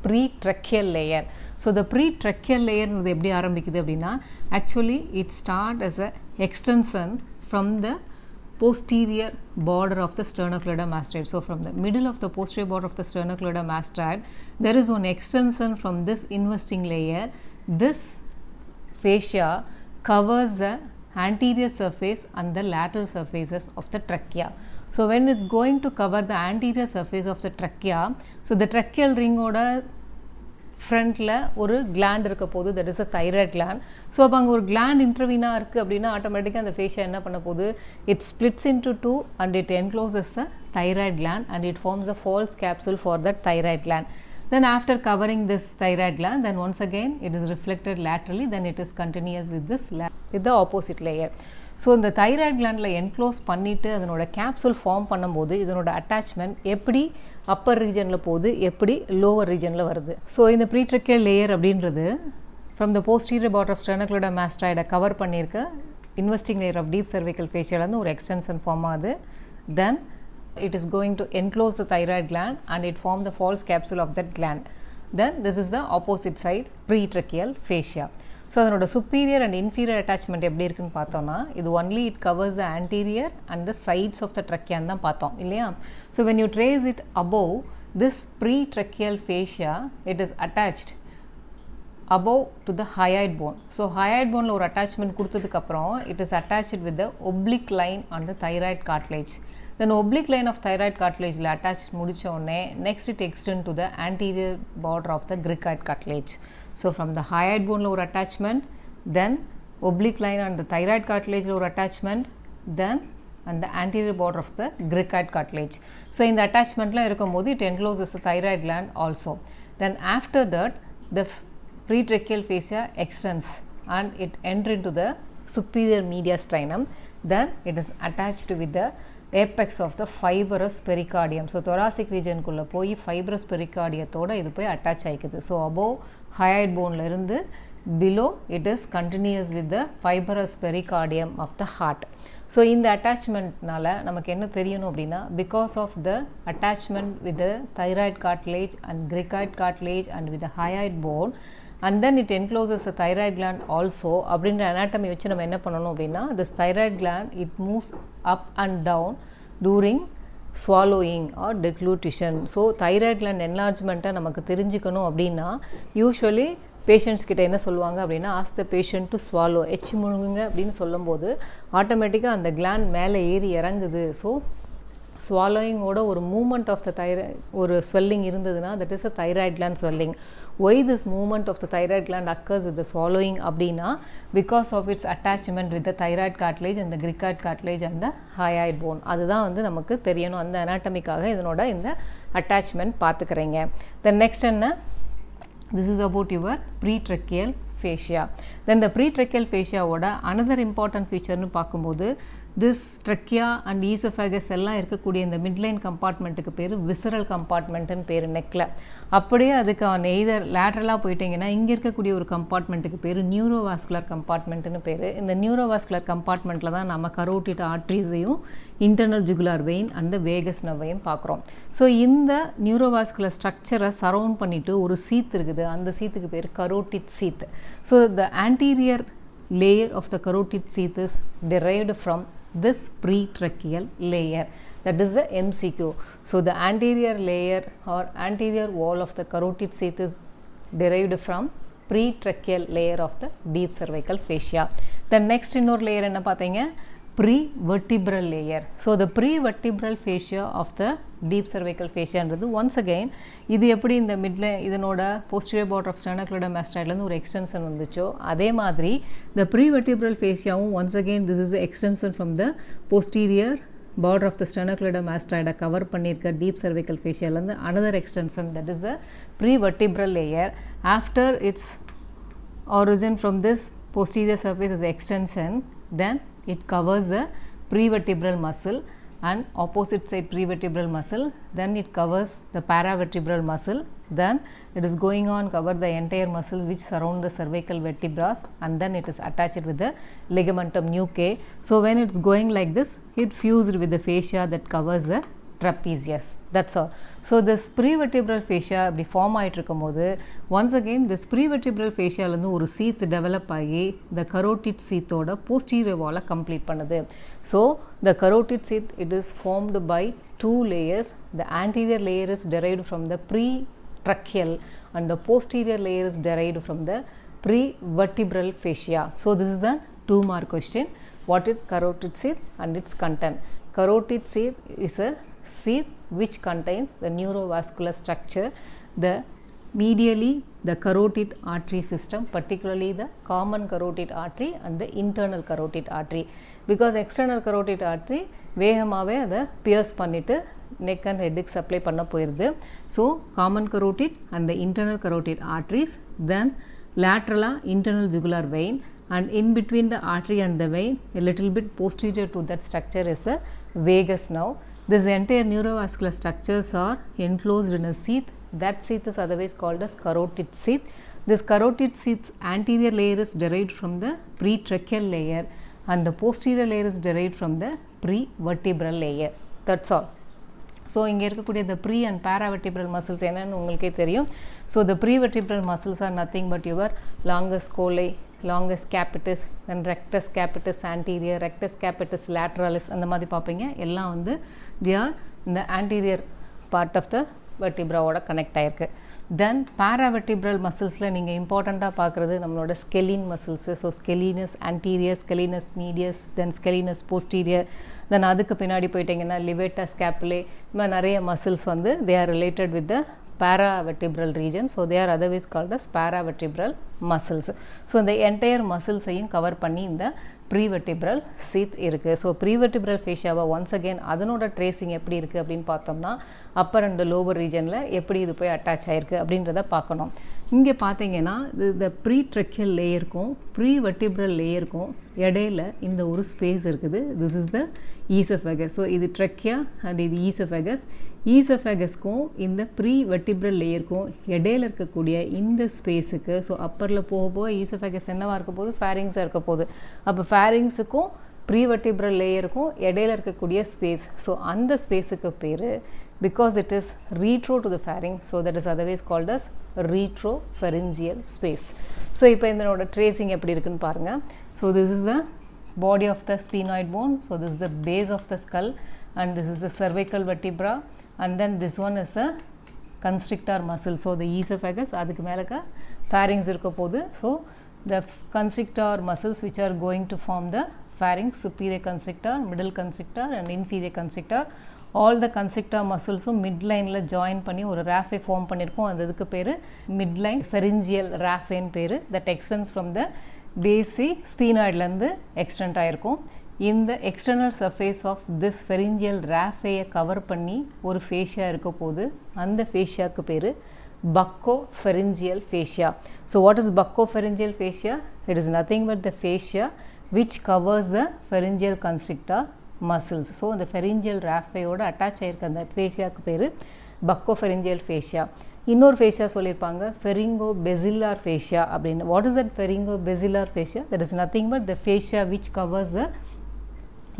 pretracheal layer. So the pretracheal layer எப்படி ஆரம்பிக்குது அப்படின்னா, actually it start as a extension from the posterior border of the sternocleidomastoid. So from the middle of the posterior border of the sternocleidomastoid there is one extension from this investing layer. This fascia covers the anterior surface and the lateral surfaces of the trachea. So when it's going to cover the anterior surface of the trachea, so the tracheal ring oda ஃப்ரண்ட்டில் ஒரு கிளாண்ட் இருக்க போது, that is a thyroid gland. So அப்போ அங்கே ஒரு கிளாண்ட் இன்டர்வீனாக இருக்குது அப்படின்னா ஆட்டோமேட்டிக்காக அந்த ஃபேஷியா என்ன பண்ண போகுது, it splits into two and it encloses the thyroid gland and it forms the false capsule for that thyroid gland. Then after covering this thyroid gland, then once again it is reflected laterally, then it is continuous with this with the opposite layer. So இந்த தைராய்ட் கிளாண்டில் என்க்ளோஸ் பண்ணிவிட்டு அதனோட கேப்சூல் ஃபார்ம் பண்ணும்போது இதனோட அட்டாச்மெண்ட் எப்படி அப்பர் ரீஜனில் போகுது, எப்படி லோவர் ரீஜனில் வருது. ஸோ இந்த ப்ரீட்ரக்கியல் லேயர் அப்படின்றது from the posterior part of ஸ்டெர்னோக்ளைடோமாஸ்டாய்டை கவர் பண்ணியிருக்க investing layer of deep cervical fascia வந்து ஒரு எக்ஸ்டென்ஷன் ஃபார்ம் ஆகுது. தென் it is going to enclose the thyroid gland and it form the false capsule of that gland. Then this is the opposite side pretracheal fascia. So அதனோட superior and inferior attachment எப்படி இருக்குன்னு பார்த்தோம்னா, இது only it covers the anterior and the sides of the trachea தான் பார்த்தோம் இல்லையா. So when you trace it above this pretracheal fascia, it is attached above to the hyoid bone. So hyoid bone ஒரு attachment கொடுத்ததுக்கு அப்புறம் it is attached with the oblique line on the thyroid cartilage. Then oblique line of thyroid cartilage attached முடிச்ச உடனே next it extend to the anterior border of the cricoid cartilage. So from the hyoid bone ஒரு attachment, then oblique line on the thyroid cartilage ஒரு attachment, then and the anterior border of the cricoid cartilage. So இந்த attachmentல இருக்கும்போது it encloses the thyroid gland also. Then after that the pretracheal fascia extends and it enter into the superior mediastinum. Then it is attached with the apex of the fibrous pericardium. So thoracic region குள்ள போய் fibrous pericardiumத்தோட இது போய் அட்டாச் ஆயிக்குது. So above hyoid boneல இருந்து below it is continuous with the fibrous pericardium of the heart. So இந்த attachmentனால நமக்கு என்ன தெரியணும் அப்படின்னா, because of the attachment with the thyroid cartilage and cricoid cartilage and with the hyoid bone and then it encloses the thyroid gland also அப்படின்ற anatomy வச்சு நம்ம என்ன பண்ணணும் அப்படின்னா, this thyroid gland it moves up and down during swallowing or deglutition. So thyroid gland enlargement நமக்கு தெரிஞ்சுக்கணும் அப்படின்னா usually பேஷண்ட்ஸ் கிட்ட என்ன சொல்லுவாங்க அப்படின்னா, ask the patient to swallow, எச்சி முழுங்குங்க அப்படின்னு சொல்லும்போது ஆட்டோமேட்டிக்காக அந்த கிளாண்ட் மேலே ஏறி இறங்குது. ஸோ swallowing ஓட ஒரு movement of the thyroid ஒரு swelling இருந்ததுன்னா that is a thyroid gland swelling. Why this movement of the thyroid gland occurs with the swallowing அப்படின்னா, because of its attachment with the thyroid cartilage and the cricoid cartilage and the hyoid bone. அதுதான் வந்து நமக்கு தெரியணும். அந்த anatomy-க்காக இதனோட இந்த attachment பார்த்துக்கிறீங்க. Then next என்ன, this is about your pretracheal fascia. Then the pretracheal fascia ஓட another important feature னு பார்க்கும்போது this trachea and esophagus எல்லாம் இருக்கக்கூடிய இந்த midline compartmentக்கு பேர் visceral compartment னு பேர் நெக்ல. அப்படியே அதுக்கு either lateralா போயிட்டீங்கன்னா இங்க இருக்கக்கூடிய ஒரு compartmentக்கு பேர் neurovascular compartment னு பேர். இந்த neurovascular compartmentல தான் நம்ம carotid arteries-ஐயும் internal jugular vein and the vagus nerve-ஐயும் பார்க்குறோம். ஸோ இந்த neurovascular structure-ஐ சரவுண்ட் பண்ணிட்டு ஒரு சீத் இருக்குது. அந்த சீத்துக்கு பேர் carotid sheath. So the anterior layer of the carotid sheath is derived from this pretracheal layer. That is the MCQ. So the anterior layer or anterior wall of the carotid sheath is derived from pretracheal layer of the deep cervical fascia. The next இன்னொரு layer என்ன பார்த்தீங்க? Prevertebral layer. So the prevertebral fascia of the deep cervical fascia என்றது once again இது எப்படி இந்த midline இதனோட posterior border of sternocleidomastoidல இருந்து ஒரு extension வந்துச்சோ அதே மாதிரி the prevertebral fasciaவும் once again this is the extension from the posterior border of the sternocleidomastoid cover பண்ணிருக்க deep cervical fascia ல இருந்து another extension, that is the prevertebral layer. After its origin from this posterior surface is extension, then it covers the prevertebral muscle and opposite side prevertebral muscle, then it covers the paravertebral muscle, then it is going on cover the entire muscle which surround the cervical vertebrae, and then it is attached with the ligamentum nuchae. So when it's going like this, it fused with the fascia that covers the trapezius. That's all. So this prevertebral fascia அப்படி ஃபார்ம் ஆயிட்டு இருக்கும்போது once again this prevertebral fascia இருந்து ஒரு சீத் டெவலப் ஆகி the carotid sheath ஓட posterior wall complete பண்ணுது. So the carotid sheath it is formed by two layers. The anterior layer is derived from the pretracheal and the posterior layer is derived from the prevertebral fascia. So this is the 2 mark question. What is carotid sheath and its content? Carotid sheath is a sheath which contains the neurovascular structure, the medially the carotid artery system, particularly the common carotid artery and the internal carotid artery, because external carotid artery வேகமாவே அதை pierce பண்ணிட்டு neck and head supply பண்ண போயிருது. So common carotid and the internal carotid arteries, then lateral internal jugular vein, and in between the artery and the vein a little bit posterior to that structure is the vagus nerve. This entire neurovascular structures are enclosed in a sheath. That sheath is otherwise called as carotid sheath. This carotid sheath's anterior layer is derived from the pretracheal layer and the posterior layer is derived from the prevertebral layer. That's all. So இங்கே இருக்கக்கூடிய the pre and paravertebral muscles என்னன்னு உங்களுக்கே தெரியும். So the prevertebral muscles are nothing but your longus colli, longus capitis, then rectus capitis anterior, rectus capitis lateralis அந்த மாதிரி பார்ப்பீங்க. எல்லாம் வந்து they are இந்த anterior part of the vertebra ஓட கனெக்ட் ஆயிருக்கு. தென் paravertebral musclesல நீங்கள் இம்பார்ட்டண்ட்டாக பார்க்குறது நம்மளோட ஸ்கெலின் மசில்ஸு. ஸோ ஸ்கெலினஸ் anterior, ஸ்கெலினஸ் medius, தென் ஸ்கெலினஸ் posterior, தென் அதுக்கு பின்னாடி போயிட்டீங்கன்னா லிவேட்டா ஸ்கேப்புலே, இந்த மாதிரி நிறைய மசில்ஸ் வந்து they are related with the paravertebral region. So they are otherwise called as paravertebral muscles. So இந்த entire muscles-ஐயும் கவர் பண்ணி இந்த prevertebral sheath இருக்கு. So prevertebral fascia once again அதனோட ட்ரேசிங் எப்படி இருக்குது அப்படின்னு பார்த்தோம்னா அப்பர் அண்ட் லோவர் ரீஜனில் எப்படி இது போய் அட்டாச் ஆகிருக்கு அப்படின்றத பார்க்கணும். இங்கே பார்த்தீங்கன்னா இந்த pretracheal லேயருக்கும் prevertebral லேயருக்கும் இடையில இந்த ஒரு ஸ்பேஸ் இருக்குது. This is the oesophagus. So இது ட்ரெக்கியா அண்ட் இது ஈசோஃபேகஸ். ஈசோஃபேகஸ்க்கும் இந்த ப்ரீவெர்டிப்ரல் லேயருக்கும் இடையில இருக்கக்கூடிய இந்த ஸ்பேஸுக்கு, ஸோ அப்பரில் போக போக ஈசோஃபேகஸ் என்னவாக இருக்க போகுது, ஃபேரிங்ஸாக இருக்க போகுது. அப்போ ஃபேரிங்ஸுக்கும் ப்ரீவெர்டிப்ரல் லேயருக்கும் இடையில இருக்கக்கூடிய ஸ்பேஸ், ஸோ அந்த ஸ்பேஸுக்கு பேர் because it is retro to the pharynx, so that is otherwise called as retropharyngeal space. So இப்போ இதனோட ட்ரேசிங் எப்படி இருக்குன்னு பாருங்கள். So this is the body of the sphenoid bone, so this is the base of the skull and this is the cervical vertebra and then this one is the constrictor muscle. So the esophagus அதுக்கு மேலக்க pharynx இருக்க போகுது. So the constrictor muscles which are going to form the pharynx, superior constrictor, middle constrictor and inferior constrictor. all the constrictor muscles midline join பண்ணி ஒரு raphe form பண்ணிருக்கும். அதுக்கு பேரு midline pharyngeal raphe பேரு, that extends from the base sphenoid இருந்து extend ஆயிருக்கும். இந்த external surface of this pharyngeal raphe cover பண்ணி ஒரு fascia இருக்க போது, அந்த fasciaக்கு பேரு buccopharyngeal fascia. So what is buccopharyngeal fascia? It is nothing but the fascia which covers the pharyngeal constrictor muscles. So the pharyngeal raphe ஓட attach ஆயிருக்க அந்த fasciaக்கு பேரு buccopharyngeal fascia. இன்னொரு fascia சொல்லியிருப்பாங்க pharyngobasilar fascia அப்படின்னு. What is that pharyngobasilar fascia? That is nothing but the fascia which covers the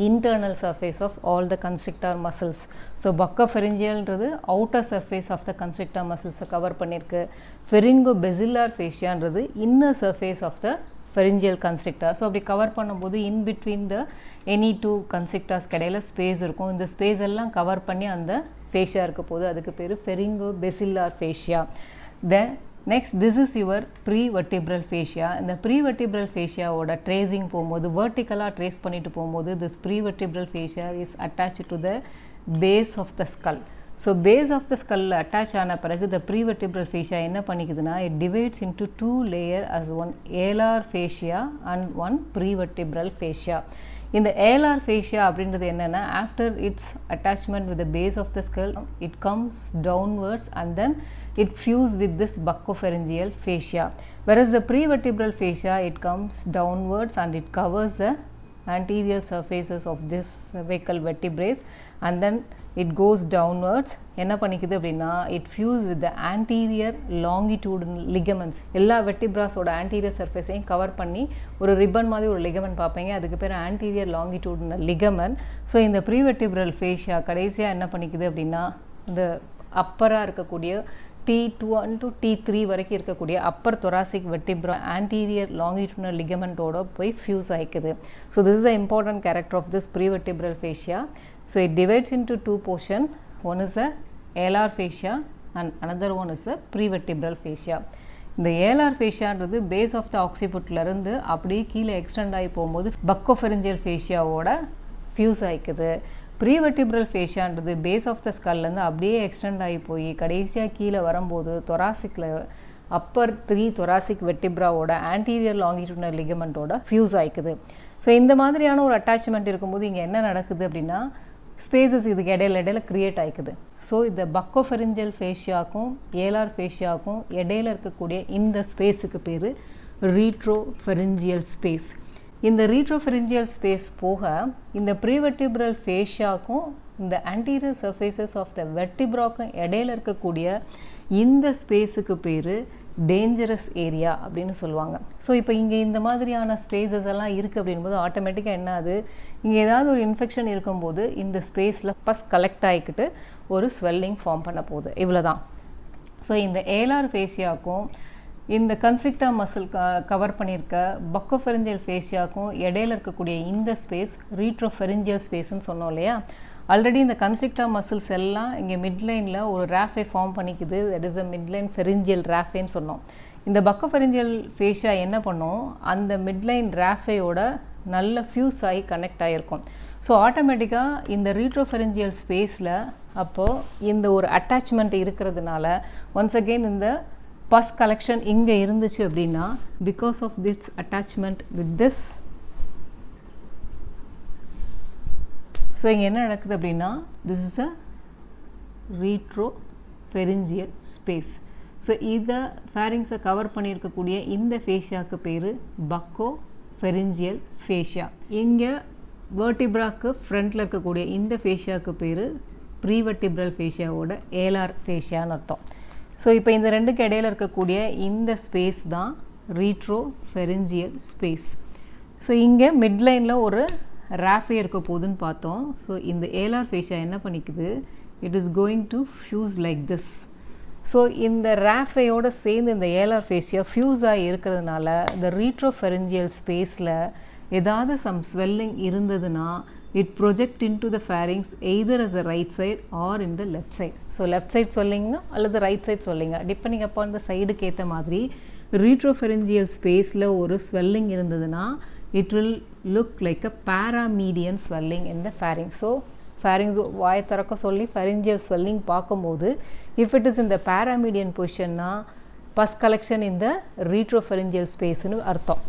internal surface of all the constrictor muscles. So buccopharyngealன்றது outer surface of the constrictor muscles cover பண்ணிருக்கு. pharyngobasilar fasciaன்றது inner surface of the pharyngeal constrictor. So அப்படி கவர் பண்ணும்போது in between the any two constrictors கடையில் ஸ்பேஸ் இருக்கும். இந்த ஸ்பேஸ் எல்லாம் கவர் பண்ணி அந்த fascia இருக்க போது அதுக்கு பேர் pharyngobasilar fascia. Then next, this is your prevertebral fascia. இந்த prevertebral fascia ஓட tracing போகும்போது vertically trace பண்ணிட்டு போகும்போது this prevertebral fascia is attached to the base of the skull. So base of the skull attach ஆன பிறகு the prevertebral fascia என்ன பண்ணிக்குதுன்னா it divides into two layer as one alar fascia and one prevertebral fascia. இந்த alar fascia அப்படின்றது என்னன்னா after its attachment with the base of the skull it comes downwards and then it fuses with this buccopharyngeal fascia, whereas the prevertebral fascia it comes downwards and it covers the anterior surfaces of this cervical vertebrae and then it goes downwards. என்ன பண்ணிக்குது அப்படின்னா it fuses with the anterior longitudinal ligaments. எல்லா வெர்டிப்ராஸோட anterior surfaceையும் கவர் பண்ணி ஒரு ரிப்பன் மாதிரி ஒரு லிகமெண்ட் பார்ப்பீங்க, அதுக்கு பேர் anterior longitudinal ligament. ஸோ இந்த prevertebral fascia கடைசியாக என்ன பண்ணிக்குது அப்படின்னா இந்த அப்பராக இருக்கக்கூடிய T1 to T3 வரைக்கும் இருக்கக்கூடிய Appar thoracic vertebra anterior longitudinal ligament ஓட போய் fuse ஆயிக்குது. So this is the important character of this prevertebral fascia. So it divides into two portions. One is the alar fascia and another one is the prevertebral fascia. இந்த alar fasciaன்றது base of the occiputல இருந்து அப்படியே கீழே எக்ஸ்டெண்ட் ஆகி போகும்போது buccopharyngeal fascia ஓட fuse ஆயிக்குது. prevertebral fasciaன்றது base of the skull இருந்து அப்படியே எக்ஸ்டெண்ட் ஆகி போய் கடைசியாக கீழே வரும்போது thoracic upper 3 thoracic vertebra ஓட anterior longitudinal ligament ஓட fuse ஆயிக்குது. ஸோ இந்த மாதிரியான ஒரு அட்டாச்மெண்ட் இருக்கும்போது இங்கே என்ன நடக்குது அப்படின்னா ஸ்பேசஸ் இதுக்கு இடையில க்ரியேட் ஆகிக்குது. ஸோ இந்த buccopharyngeal fasciaக்கும் alar fasciaக்கும் இடையில இருக்கக்கூடிய இந்த ஸ்பேஸுக்கு பேர் retropharyngeal ஸ்பேஸ். இந்த retropharyngeal ஸ்பேஸ் போக இந்த prevertebral fasciaக்கும் இந்த anterior surfaces of the vertebraக்கும் இடையில இருக்கக்கூடிய இந்த ஸ்பேஸுக்கு பேர் டேஞ்சரஸ் ஏரியா அப்படின்னு சொல்லுவாங்க. ஸோ இப்போ இங்கே இந்த மாதிரியான ஸ்பேசஸ் எல்லாம் இருக்குது அப்படின்போது ஆட்டோமேட்டிக்காக என்ன ஆகுது, இங்கே ஏதாவது ஒரு இன்ஃபெக்ஷன் இருக்கும்போது இந்த ஸ்பேஸில் பஸ் கலெக்ட் ஆகிக்கிட்டு ஒரு ஸ்வெல்லிங் ஃபார்ம் பண்ண போகுது, இவ்வளோ தான். ஸோ இந்த ஏலார் ஃபேஷியாக்கும் இந்த கன்ஸ்ட்ரிக்டர் மசில் கவர் பண்ணியிருக்க buccopharyngeal fasciaக்கும் இடையில இருக்கக்கூடிய இந்த ஸ்பேஸ் retropharyngeal ஸ்பேஸ்ன்னு சொன்னோம் இல்லையா. ஆல்ரெடி இந்த கன்ஸ்ட்ரிக்டர் மசில்ஸ் எல்லாம் இங்கே மிட்லைனில் ஒரு ராஃபே ஃபார்ம் பண்ணிக்குது, that is a midline pharyngeal ராஃபேன்னு சொன்னோம். இந்த buccopharyngeal fascia என்ன பண்ணோம், அந்த மிட்லைன் ராஃபேயோட நல்ல ஃபியூஸ் ஆகி கனெக்ட் ஆகிருக்கும். ஸோ ஆட்டோமேட்டிக்காக இந்த retropharyngeal ஸ்பேஸில் அப்போது இந்த ஒரு அட்டாச்மெண்ட் இருக்கிறதுனால ஒன்ஸ் அகெயின் இந்த பஸ் கலெக்ஷன் இங்கே இருந்துச்சு அப்படின்னா because of this attachment with this. So இங்கே என்ன நடக்குது அப்படின்னா this is a retropharyngeal space. So இதை ஃபேரிங்ஸை கவர் பண்ணியிருக்கக்கூடிய இந்த ஃபேஷியாவுக்கு பேர் buccopharyngeal fascia. இங்கே வேர்டிப்ராக்கு ஃப்ரண்ட்டில் இருக்கக்கூடிய இந்த ஃபேஷியாவுக்கு பேர் prevertebral fasciaவோட ஏலார் ஃபேஷியான்னு அர்த்தம். ஸோ இப்போ இந்த ரெண்டுக்கு இடையில இருக்கக்கூடிய இந்த ஸ்பேஸ் தான் retropharyngeal ஸ்பேஸ். ஸோ இங்கே மிட்லைனில் ஒரு ராஃபே இருக்க போகுதுன்னு பார்த்தோம். ஸோ இந்த ஏலார் ஃபேஷியா என்ன பண்ணிக்குது, it is going to fuse like this. So இந்த ராஃபேயோடு சேர்ந்து இந்த ஏலார் ஃபேஷியா ஃபியூஸ் ஆகி இருக்கிறதுனால இந்த retropharyngeal ஸ்பேஸில் ஏதாவது சம் ஸ்வெல்லிங் இருந்ததுன்னா it project into the pharynx either as a right side or in the left side. So left side swelling அல்லது right side swelling depending upon the side கேத்த மாதிரி retropharyngeal spaceல ஒரு swelling இருந்ததுன்னா it will look like a paramedian swelling in the pharynx. So pharynx வாயை திறக்க சொல்லி pharyngeal swelling பார்க்கும்போது if it is in the paramedian position pus collection in the retropharyngeal space னு அர்த்தம்.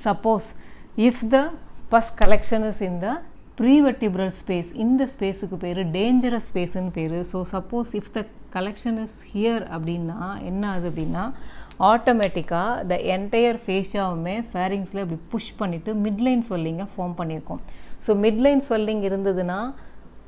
Suppose if the pus collection is in the prevertebral space, இந்த ஸ்பேஸுக்கு பேர் டேஞ்சரஸ் ஸ்பேஸுன்னு பேர். So suppose if the collection is here அப்படின்னா என்ன ஆகுது அப்படின்னா ஆட்டோமேட்டிக்காக த என்டையர் ஃபேஷியாவுமே ஃபேரிங்ஸில் இப்படி புஷ் பண்ணிவிட்டு மிட்லைன் ஸ்வெல்லிங்கை ஃபார்ம் பண்ணியிருக்கோம். ஸோ மிட்லைன் ஸ்வெல்லிங் இருந்ததுன்னா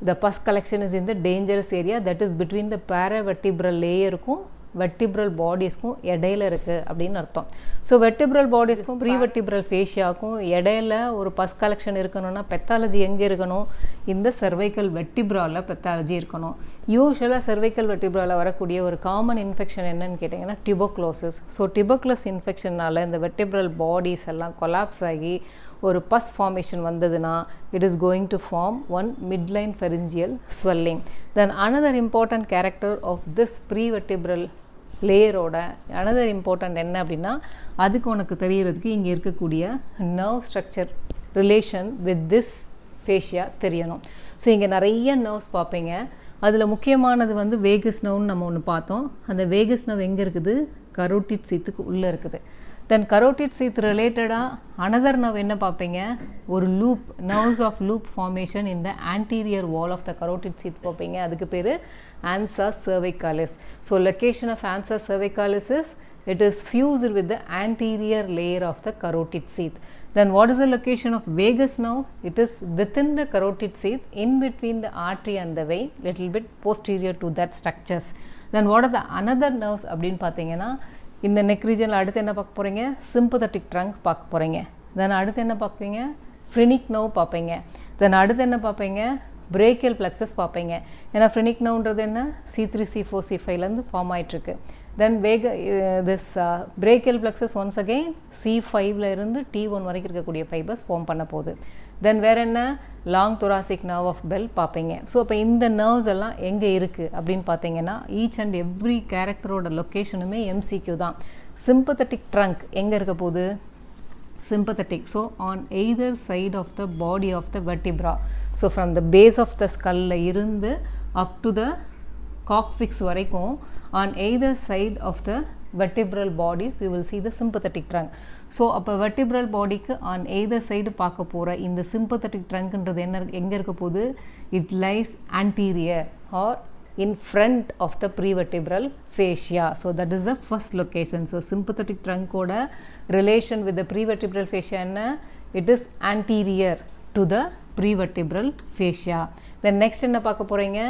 the pus collection is in the dangerous area, that is between the paravertebral layerக்கும் வெர்டிப்ரல் பாடிஸ்க்கும் இடையில இருக்குது அப்படின்னு அர்த்தம். ஸோ வெர்டிப்ரல் பாடிஸ்க்கும் ப்ரீவெர்டிப்ரல் ஃபேஷியாவுக்கும் இடையில ஒரு பஸ் கலெக்ஷன் இருக்கணும்னா பெத்தாலஜி எங்கே இருக்கணும்? இந்த சர்வைக்கல் வெர்டிப்ராவில் பெத்தாலஜி இருக்கணும். யூஸ்வலாக சர்வைக்கல் வெர்டிப்ராவில் வரக்கூடிய ஒரு காமன் இன்ஃபெக்ஷன் என்னன்னு கேட்டிங்கன்னா டியூபர்குலோசிஸ். ஸோ டியூபர்குலோஸ் இன்ஃபெக்ஷனால் இந்த வெர்டிப்ரல் பாடிஸ் எல்லாம் கொலாப்ஸ் ஆகி ஒரு பஸ் ஃபார்மேஷன் வந்ததுன்னா it is going to form one midline pharyngeal swelling. Then another important character of this prevertebral லேயரோட அனதர் இம்பார்ட்டன்ட் என்ன அப்படின்னா அதுக்கு உனக்கு தெரியறதுக்கு இங்கே இருக்கக்கூடிய nerve structure relation with this fascia தெரியணும். ஸோ இங்கே நிறைய நர்வ்ஸ் பார்ப்பீங்க. அதில் முக்கியமானது வந்து வேகஸ் நர்வ்னு நம்ம ஒன்று பார்த்தோம். அந்த வேகஸ் நர்வ் எங்கே இருக்குது? கரோட்டிட் சீத்துக்கு உள்ளே இருக்குது. தென் கரோட்டிட் சீத் ரிலேட்டடாக அனதர் நர்வ் என்ன பார்ப்பீங்க? ஒரு loop, nerves of loop formation இந்த anterior wall of the carotid sheath பார்ப்பீங்க. அதுக்கு பேர் ansa cervicalis. So location of ansa cervicalis is it is fused with the anterior layer of the carotid sheath. Then what is the location of vagus nerve? It is within the carotid sheath, in between the artery and the vein, little bit posterior to that structures. Then what are the another nerves அப்படின்னு பார்த்தீங்கன்னா இந்த நெக் ரீஜனில் அடுத்து என்ன பார்க்க போகிறீங்க? சிம்பத்தட்டிக் ட்ரங்க் பார்க்க போகிறீங்க. தென் அடுத்து என்ன பார்ப்பீங்க? ஃப்ரினிக் நர்வ் பார்ப்பீங்க. தென் அடுத்து என்ன பார்ப்பீங்க? பிரேக்கியல் பிளக்ஸஸ் பார்ப்பீங்க. ஏன்னா ஃப்ரினிக் நர்வ்ன்றது என்ன? C3 C4 C5லேருந்து ஃபார்ம் ஆகிட்டுருக்கு. Then this brachial plexus once again C5ல இருந்து T1 வரைக்கும் இருக்கக்கூடிய ஃபைபர்ஸ் ஃபார்ம் பண்ண போகுது. தென் வேறு என்ன? Long thoracic nerve of Bell பார்ப்பீங்க. ஸோ அப்போ இந்த நர்வ்ஸ் எல்லாம் எங்கே இருக்குது அப்படின்னு பார்த்தீங்கன்னா ஈச் அண்ட் எவ்ரி கேரக்டரோட லொக்கேஷனுமே MCQ தான். சிம்பத்தட்டிக் ட்ரங்க் எங்கே இருக்க போகுது? sympathetic, so on either side of the body of the vertebra. So from the base of the skull இருந்து up to the coccyx வரைக்கும் on either side of the vertebral bodies you will see the sympathetic trunk. So அப்போ vertebral bodyக்கு on either side பார்க்க போகிற இந்த sympathetic trunkன்றது என்ன எங்கே இருக்க போகுது? It lies anterior or in front of the prevertebral fascia. So that is the first location. So sympathetic trunk oda relation with the prevertebral fascia enna? It is anterior to the prevertebral fascia. Then next enna paaka poringa?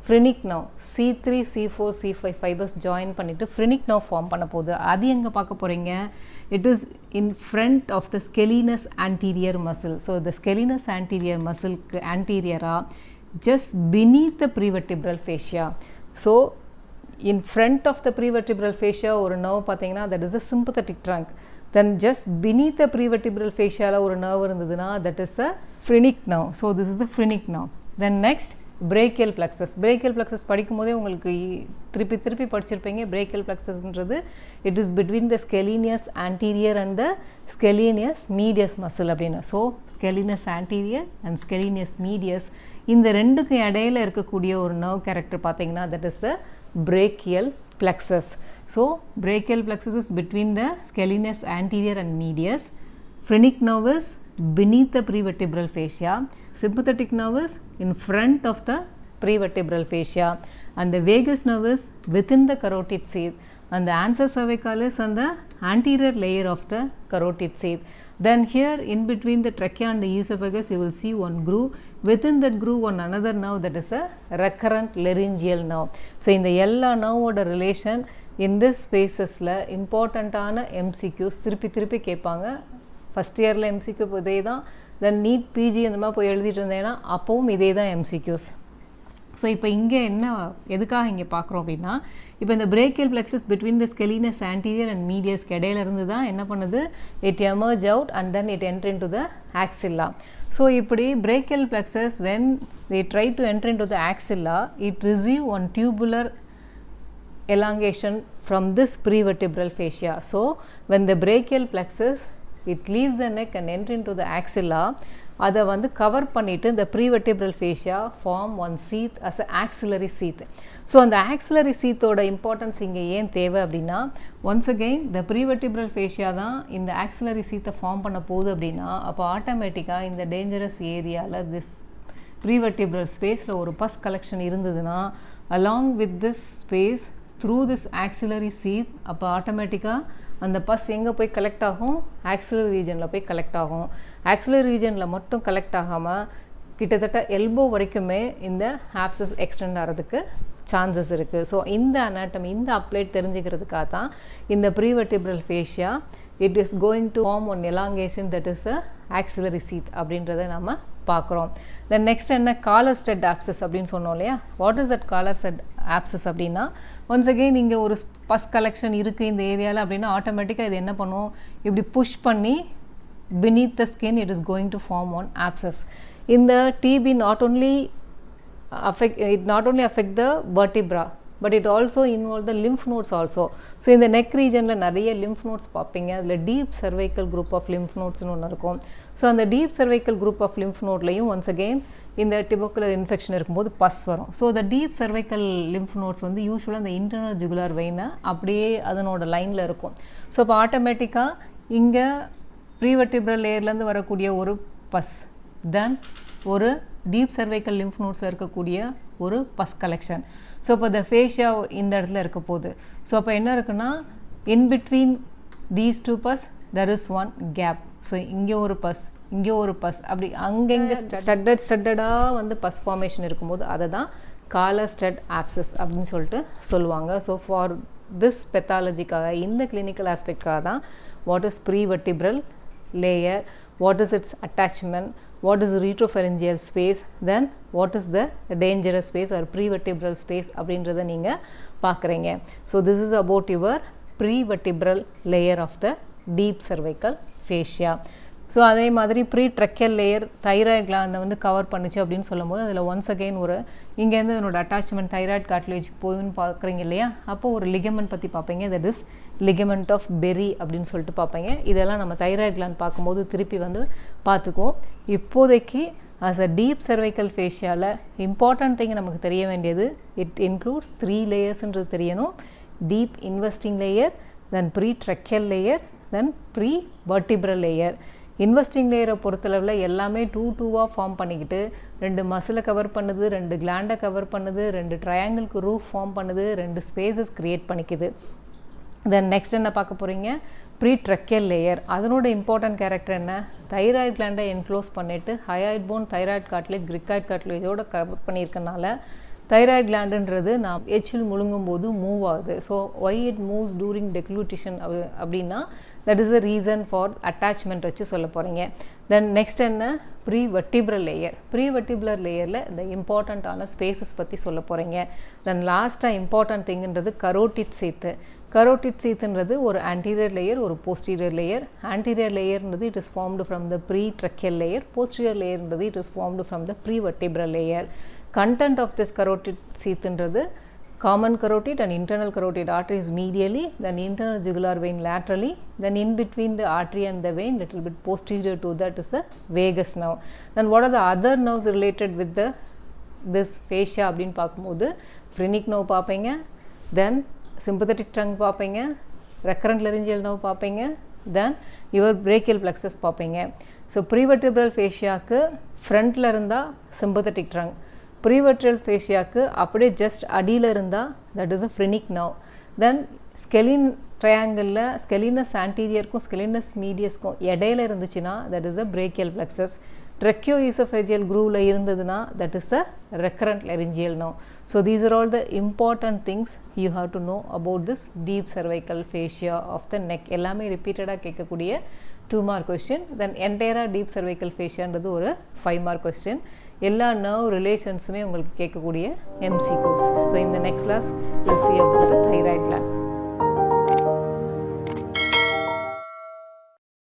Phrenic nerve. C3 C4 C5 fibers join பண்ணிட்டு phrenic nerve form பண்ண போகுது. அது எங்கே பார்க்க போகிறீங்க? It is in front of the scalenus anterior muscle. So the scalenus anterior muscle anterior just beneath the prevertebral fascia. So in front of the prevertebral fascia ஒரு nerve பார்த்தீங்கன்னா that is the sympathetic trunk. Then just beneath the prevertebral fascia ஒரு nerve இருந்ததுன்னா that is the phrenic nerve. So this is the phrenic nerve. Then next brachial plexus. brachial plexus படிக்கும் போதே உங்களுக்கு திருப்பி படிச்சிருப்பீங்க. brachial plexusன்றது it is between the scalenus anterior and the scalenus medius muscle அப்படின்னு. So scalenus anterior and scalenus medius இந்த ரெண்டுக்கு இடையில இருக்கக்கூடிய ஒரு nerve character பார்த்தீங்கன்னா that is the brachial plexus. So brachial plexus is between the scalenus anterior and medius. Phrenic nerve is beneath the prevertebral fascia. Sympathetic nerve is in front of the prevertebral fascia, and the vagus nerve is within the carotid sheath, and the ansa cervicalis on the anterior layer of the carotid sheath. Then here in between the trachea and the esophagus you will see one groove. Within that groove one another nerve, that is a recurrent laryngeal nerve. So in the எல்லா nerve relation in this spaces la important ஆன MCQs திருப்பி கேட்பாங்க. ஃபஸ்ட் இயரில் MCQ இதே தான். தென் நீட் பிஜி அந்த மாதிரி போய் எழுதிட்டு இருந்தேன்னா அப்போவும் இதே தான் MCQs. ஸோ இப்போ இங்கே என்ன எதுக்காக இங்கே பார்க்குறோம் அப்படின்னா இப்போ இந்த brachial plexus between the scalenus anterior and மீடியஸ்க்கு இடையில இருந்து தான் என்ன பண்ணுது? It emerge out and then it enter in to the axilla. So இப்படி brachial plexus when they try to enter in to the axilla it receive one tubular elongation from this prevertebral fascia. So when the brachial plexus it leaves the neck and enter into the axilla, அதை வந்து கவர் பண்ணிவிட்டு இந்த prevertebral fascia form one sheath as a axillary sheath. So அந்த ஆக்சிலரி சீத்தோட இம்பார்ட்டன்ஸ் இங்கே ஏன் தேவை அப்படின்னா, ஒன்ஸ் அகெயின் இந்த ப்ரீவெர்டிப்ரல் ஃபேஷியா தான் இந்த ஆக்சிலரி சீத்தை ஃபார்ம் பண்ண போகுது அப்படின்னா, அப்போ ஆட்டோமேட்டிக்காக இந்த டேஞ்சரஸ் ஏரியாவில் திஸ் ப்ரீவெர்டிப்ரல் ஸ்பேஸில் ஒரு பஸ் கலெக்ஷன் இருந்ததுன்னா, along with this space through this auxiliary sheath, அப்போ ஆட்டோமேட்டிக்காக அந்த பஸ் எங்கே போய் கலெக்ட் ஆகும், ஆக்சிலரி ரீஜனில் போய் கலெக்ட் ஆகும். ஆக்சிலரி ரீஜனில் மட்டும் கலெக்ட் ஆகாமல் கிட்டத்தட்ட எல்போ வரைக்குமே இந்த ஆப்சஸ் எக்ஸ்டெண்ட் ஆகிறதுக்கு சான்சஸ் இருக்குது. ஸோ இந்த அனாட்டமி, இந்த அப்ளைட் தெரிஞ்சுக்கிறதுக்காக தான் இந்த prevertebral fascia it is going to form one elongation that is a axillary sheath அப்படின்றத நம்ம பார்க்குறோம். தென் நெக்ஸ்ட் என்ன, காலர் ஸ்டட் ஆப்சஸ் அப்படின்னு சொன்னோம் இல்லையா. What is that collar stud abscess அப்படின்னா, ஒன்ஸ் அகெயின் இங்கே ஒரு பஸ் கலெக்ஷன் இருக்குது இந்த ஏரியாவில் அப்படின்னா ஆட்டோமேட்டிக்காக இது என்ன பண்ணும், இப்படி புஷ் பண்ணி beneath the skin it is going to form one abscess. In the TB not only affect the vertebra but it also involve the lymph nodes also. So in the neck region la nariya lymph nodes popping adla deep cervical group of lymph nodes nu irukum. So அந்த deep cervical group of lymph node layum once again இந்த tubercular infection இருக்கும்போது பஸ் வரும். So the deep cervical lymph nodes வந்து யூஸ்வலாக இந்த internal jugular vein அப்படியே அதனோட லைனில் இருக்கும். ஸோ இப்போ ஆட்டோமேட்டிக்காக இங்கே ப்ரீவெர்டிப்ரல் லேயர்லேருந்து வரக்கூடிய ஒரு பஸ், தென் ஒரு டீப் சர்வைக்கல் லிம்ஃப் நோட்ஸில் இருக்கக்கூடிய ஒரு பஸ் கலெக்ஷன். ஸோ இப்போ இந்த ஃபேஷியா இந்த இடத்துல இருக்க போகுது. ஸோ அப்போ என்ன இருக்குன்னா, in between these two pus there is one gap. So இங்கே ஒரு பஸ், இங்கே ஒரு பஸ், அப்படி அங்கங்கே ஸ்டட்டடாக வந்து பஸ் ஃபார்மேஷன் இருக்கும்போது அதை தான் காலர் ஸ்டட் ஆப்சஸ் அப்படின்னு சொல்லிட்டு சொல்லுவாங்க. ஸோ ஃபார் திஸ் பெத்தாலஜிக்காக, இந்த கிளினிக்கல் ஆஸ்பெக்டாக தான் what is prevertebral layer, what is its attachment, what is retropharyngeal space, then what is the dangerous space or prevertebral space அப்படின்றத நீங்கள் பார்க்குறீங்க. So this is about your prevertebral layer of the deep cervical fascia. So அதே மாதிரி ப்ரீட்ரக்கியல் லேயர் தைராய்ட் கிளாண்டை வந்து கவர் பண்ணிச்சு அப்படின்னு சொல்லும்போது அதில் ஒன்ஸ் அகெயின் ஒரு இங்கேருந்து அதனோட அட்டாச்மெண்ட் தைராய்ட் கார்ட்லேஜ் போகுதுன்னு பார்க்குறீங்க இல்லையா. அப்போது ஒரு லிகமெண்ட் பற்றி பார்ப்பீங்க, தட் இஸ் லிகமெண்ட் ஆஃப் பெரி அப்படின்னு சொல்லிட்டு பார்ப்பீங்க. இதெல்லாம் நம்ம தைராய்ட் கிளாண்ட் பார்க்கும்போது திருப்பி வந்து பார்த்துக்குவோம். இப்போதைக்கு ஆஸ் அ டீப் சர்வைக்கல் ஃபேஷியாவில் இம்பார்ட்டன்ட் திங் நமக்கு தெரிய வேண்டியது, இட் இன்க்ளூட்ஸ் 3 லேயர்ஸ்ன்றது தெரியணும். Deep investing layer, then pretracheal layer, then prevertebral layer. Investing லேயரை பொறுத்தளவில் எல்லாமே 2 ஃபார்ம் பண்ணிக்கிட்டு 2 மசிலை கவர் பண்ணுது, 2 கிளாண்டை கவர் பண்ணுது, 2 ட்ரையாங்கிளுக்கு ரூஃப் ஃபார்ம் பண்ணுது, 2 ஸ்பேசஸ் க்ரியேட் பண்ணிக்குது. தென் நெக்ஸ்ட் என்ன பார்க்க போகிறீங்க, ப்ரீட்ரக்கியல் லேயர். அதனோட இம்பார்ட்டன்ட் கேரக்டர் என்ன, தைராய்ட் கிளாண்டை என்க்ளோஸ் பண்ணிவிட்டு hyoid bone thyroid cartilage cricoid கார்ட்லேஜோட கவர் பண்ணியிருக்கனால தைராய்ட் கிளாண்டுன்றது நான் எச்சில் முழுங்கும் போது மூவ் ஆகுது. So why it moves during deglutition அப்படின்னா that is the reason for attachment வச்சு சொல்ல போகிறீங்க. தென் நெக்ஸ்ட் என்ன, ப்ரீவெர்டிப்ரல் லேயர். ப்ரீவெர்டிபுலர் லேயரில் இந்த இம்பார்ட்டண்ட்டான ஸ்பேசஸ் பற்றி சொல்ல போகிறீங்க. தென் லாஸ்ட்டாக இம்பார்ட்டன்ட் திங்குன்றது கரோட்டிட் சீத்து. கரோட்டிட் சீத்துன்றது ஒரு ஆன்டீரியர் லேயர், ஒரு போஸ்டீரியர் லேயர். ஆன்டீரியர் லேயர்ன்றது it is formed from the pretracheal layer. Posterior லேயர்ன்றது it is formed from the prevertebral layer. Content of this carotid sheath என்றது common carotid and internal carotid arteries medially, then internal jugular vein laterally, then in between the artery and the vein little bit posterior to that is the vagus nerve. Then what are the other nerves related with this fascia அப்படின்னு பார்க்கும்போது phrenic nerve பார்ப்பீங்க, then sympathetic trunk பார்ப்பீங்க, recurrent laryngeal nerve பார்ப்பீங்க, then your brachial plexus பார்ப்பீங்க. ஸோ ப்ரீவெர்டிப்ரல் ஃபேஷியாவுக்கு ஃப்ரண்ட்டில் இருந்தால் sympathetic trunk, ப்ரீவெர்டிப்ரல் ஃபேஷியாவுக்கு அப்படியே ஜஸ்ட் அடியில் இருந்தால் that is a phrenic nerve. Then scalene ட்ரையாங்கிளில் ஸ்கெலினஸ் ஆன்டீரியருக்கும் ஸ்கெலினஸ் மீடியஸ்க்கும் இடையில இருந்துச்சுன்னா that is a brachial plexus. Tracheo oesophageal க்ரூவில் இருந்ததுன்னா that is the recurrent laryngeal nerve. So these are all the important things you have to know about this deep cervical fascia of the neck. எல்லாமே ரிப்பீட்டடாக கேட்கக்கூடிய 2 மார்க் கொஸ்டின். தென் என்டையராக டீப் சர்வைக்கல் ஃபேஷியான்றது ஒரு 5 மார்க் கொஸ்டின். எல்லா நர்வ் ரிலேஷன்ஸுமே உங்களுக்கு கேட்கக்கூடிய MCQs. ஸோ இந்த next class will see about the thyroid gland.